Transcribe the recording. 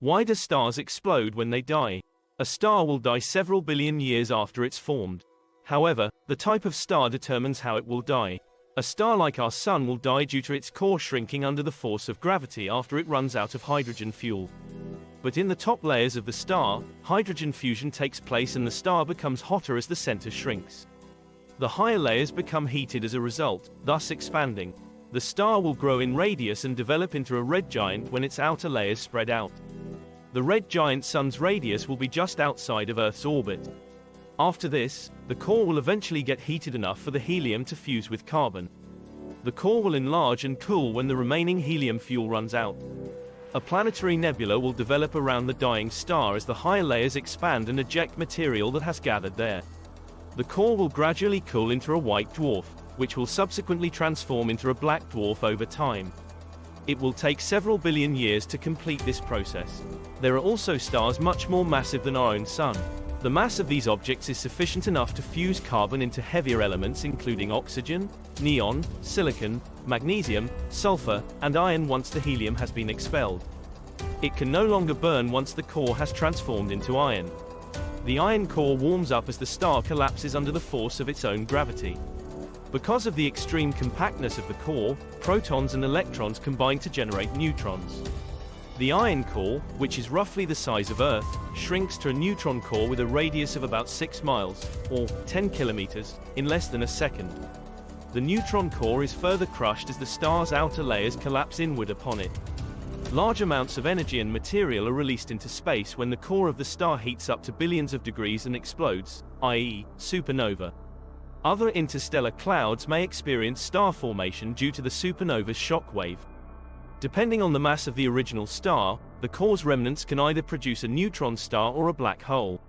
Why do stars explode when they die? A star will die several billion years after it's formed. However, the type of star determines how it will die. A star like our Sun will die due to its core shrinking under the force of gravity after it runs out of hydrogen fuel. But in the top layers of the star, hydrogen fusion takes place and the star becomes hotter as the center shrinks. The higher layers become heated as a result, thus expanding. The star will grow in radius and develop into a red giant when its outer layers spread out. The red giant Sun's radius will be just outside of Earth's orbit. After this, the core will eventually get heated enough for the helium to fuse with carbon. The core will enlarge and cool when the remaining helium fuel runs out. A planetary nebula will develop around the dying star as the higher layers expand and eject material that has gathered there. The core will gradually cool into a white dwarf, which will subsequently transform into a black dwarf over time. It will take several billion years to complete this process. There are also stars much more massive than our own Sun. The mass of these objects is sufficient enough to fuse carbon into heavier elements including oxygen, neon, silicon, magnesium, sulfur, and iron once the helium has been expelled. It can no longer burn once the core has transformed into iron. The iron core warms up as the star collapses under the force of its own gravity. Because of the extreme compactness of the core, protons and electrons combine to generate neutrons. The iron core, which is roughly the size of Earth, shrinks to a neutron core with a radius of about 6 miles, or 10 kilometers, in less than a second. The neutron core is further crushed as the star's outer layers collapse inward upon it. Large amounts of energy and material are released into space when the core of the star heats up to billions of degrees and explodes, i.e., supernova. Other interstellar clouds may experience star formation due to the supernova's shock wave. Depending on the mass of the original star, the core's remnants can either produce a neutron star or a black hole.